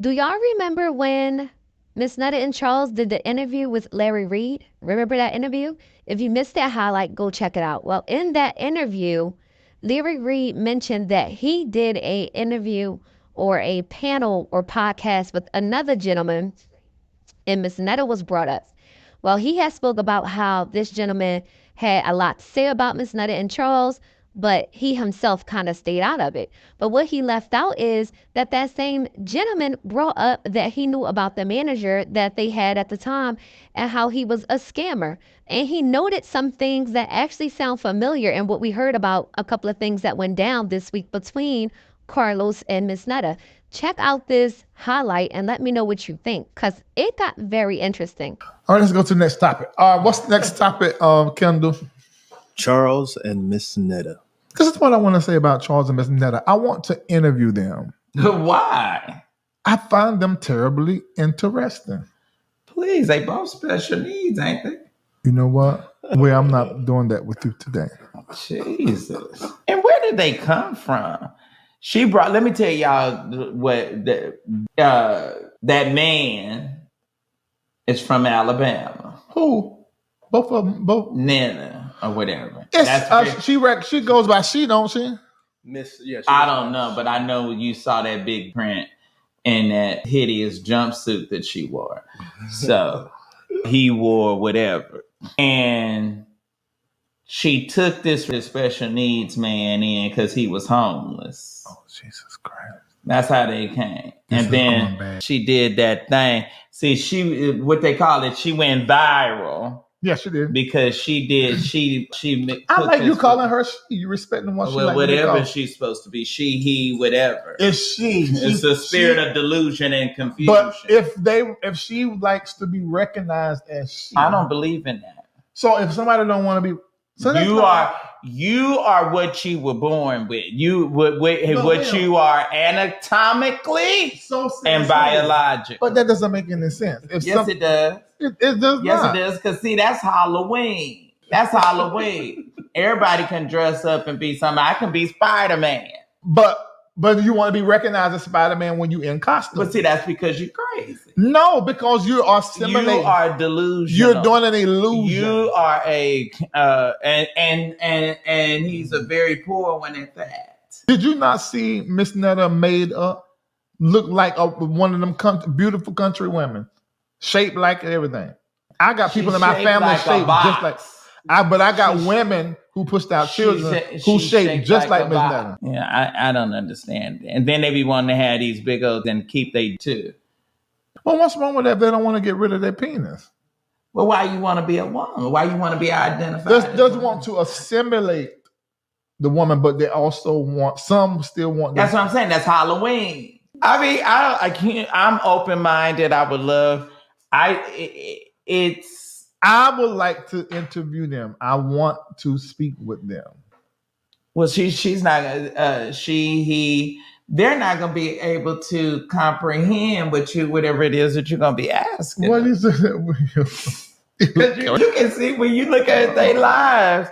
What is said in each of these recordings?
Do y'all remember when Miss Netta and Charles did the interview with Larry Reed? Remember that interview? If you missed that highlight, go check it out. Well, in that interview, Larry Reed mentioned that he did a interview or a panel or podcast with another gentleman, and Miss Netta was brought up. Well, he has spoke about how this gentleman had a lot to say about Miss Netta and Charles, but he himself kind of stayed out of it. But what he left out is that that same gentleman brought up that he knew about the manager that they had at the time and how he was a scammer. And he noted some things that actually sound familiar and what we heard about a couple of things that went down this week between Carlos and Miss Netta. Check out this highlight and let me know what you think, because it got very interesting. All right, let's go to the next topic. What's the next topic, Kendall? Charles and Miss Netta. This is what I want to say about Charles and Miss Netta. I want to interview them. Why? I find them terribly interesting. Please, they both special needs, ain't they? You know what? Well, I'm not doing that with you today. Jesus. And where did they come from? She brought, let me tell y'all what that man is from Alabama. Who? Both of them, both. Nana or whatever. She goes by she, don't she? I don't know, but I know you saw that big print in that hideous jumpsuit that she wore. So he wore whatever. And she took this special needs man in because he was homeless. Oh, Jesus Christ. That's how they came. And then she did that thing. See, she, what they call it, she went viral. Yeah, she did. Because she I like you calling her she. You respecting what she like. Whatever she's supposed to be. She, he, whatever. It's she. It's the spirit of delusion and confusion. But if she likes to be recognized as she. I don't believe in that. So if somebody don't want to be. So you are what you were born with. You you are anatomically and biologically. But that doesn't make any sense. Yes, it does. It does yes, not. It does. Because see, that's Halloween. That's Halloween. Everybody can dress up and be something. I can be Spider-Man. But you want to be recognized as Spider-Man when you're in costume. But see, that's because you're crazy. No, because you are simulating. You are delusional. You're doing an illusion. You are and he's a very poor one at that. Did you not see Miss Netta made up, look like one of them beautiful country women, shaped like everything? I got people in my family shaped just like. But I got women who pushed out children who shaped just like Miss Netta. Yeah, I don't understand. And then they be wanting to have these big old and keep they too. Well, what's wrong with that? They don't want to get rid of their penis. Well, why you want to be a woman? Why you want to be identified? Does want to assimilate the woman, but they also some still want. That's what I'm saying. That's Halloween. I mean, I can't. I'm open minded. I would love. I would like to interview them. I want to speak with them. Well, she's not. They're not going to be able to comprehend whatever it is that you're going to be asking. What is it? Because you can see when you look at their lives.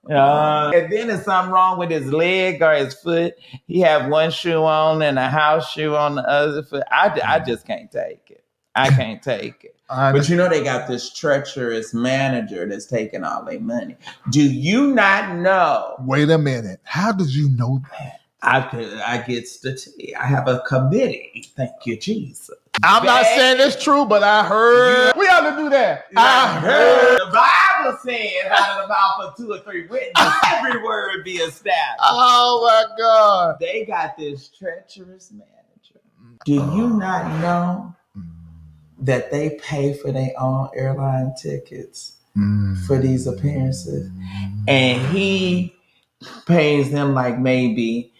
And then there's something wrong with his leg or his foot. He have one shoe on and a house shoe on the other foot. I just can't take it. I can't take it. But you know they got this treacherous manager that's taking all their money. Do you not know? Wait a minute. How did you know that? I get statistics. I have a committee. Thank you, Jesus. I'm not saying it's true, but I heard. We ought to do that. I heard. The Bible says out of the mouth of 2 or 3 witnesses, every word be established. Oh my God. They got this treacherous manager. Do you not know that they pay for their own airline tickets for these appearances? And he pays them like maybe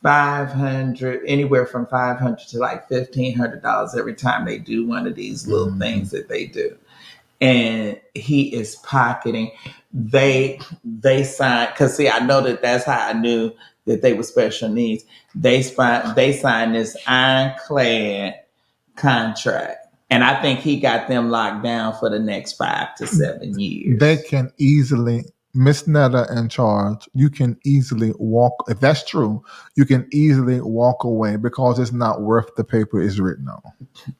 $500, anywhere from $500 to like $1,500 every time they do one of these little things that they do. And he is pocketing. They signed, because see, I know that's how I knew that they were special needs. They signed this ironclad contract. And I think he got them locked down for the next 5 to 7 years. They can easily Miss Netta and Charles, you can easily walk. If that's true, you can easily walk away because it's not worth the paper it's written on.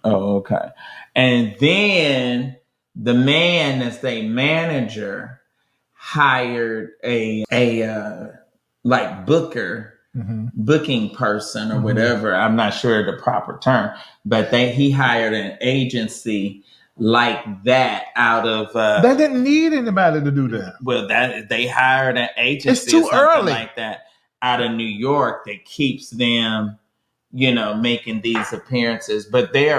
Oh, okay. And then the man that's the manager hired a like booking person or whatever. I'm not sure the proper term, but he hired an agency like that out of they didn't need anybody to do that. Well, that they hired an agency it's too or something early like that out of New York that keeps them, making these appearances. But they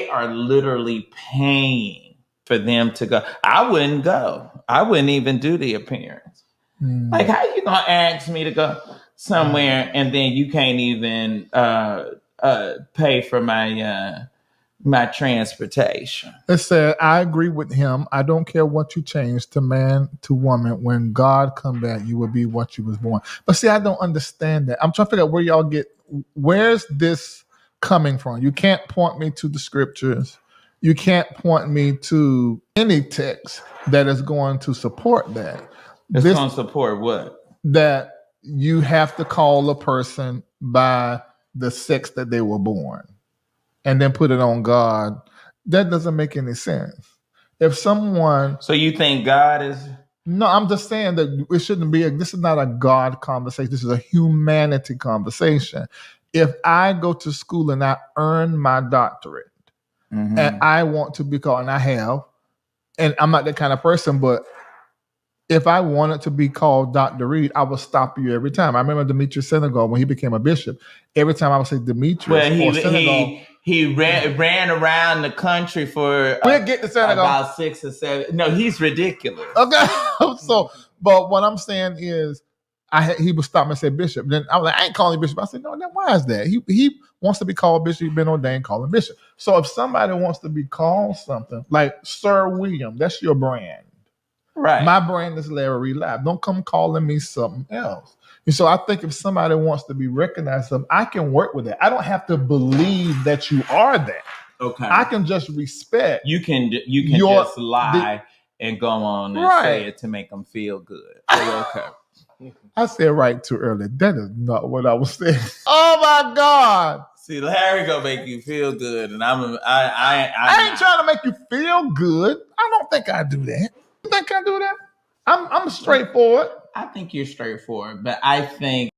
are literally paying for them to go. I wouldn't go. I wouldn't even do the appearance. Like, how you gonna ask me to go somewhere and then you can't even pay for my transportation? It said, I agree with him. I don't care what you change to man to woman. When God come back, you will be what you was born. But see, I don't understand that. I'm trying to figure out where's this coming from? You can't point me to the scriptures. You can't point me to any text that is going to support that. It's going to support what? That you have to call a person by the sex that they were born and then put it on God. That doesn't make any sense. If someone... So you think God is... No, I'm just saying that it shouldn't be... This is not a God conversation. This is a humanity conversation. If I go to school and I earn my doctorate and I want to be called, and I have, and I'm not that kind of person, but if I wanted to be called Dr. Reed, I would stop you every time. I remember Demetrius Senegal, when he became a bishop, every time I would say Demetrius or Senegal... He ran around the country for we'll get to Senegal. About 6 or 7. No, he's ridiculous. Okay. So, but what I'm saying is, he would stop me and say bishop. Then I was like, I ain't calling bishop. I said, no, then why is that? He wants to be called bishop. He's been ordained, call him bishop. So if somebody wants to be called something, like Sir William, that's your brand. Right. My brand is Larry Reed Live. Don't come calling me something else. And so I think if somebody wants to be recognized, I can work with that. I don't have to believe that you are that. Okay. I can just respect. You can just lie and go on and say it to make them feel good. Okay. I said right too early. That is not what I was saying. Oh my God. See, Larry gonna make you feel good, and I ain't trying to make you feel good. I don't think I do that. You think I do that? I'm straightforward. I think you're straightforward, but I think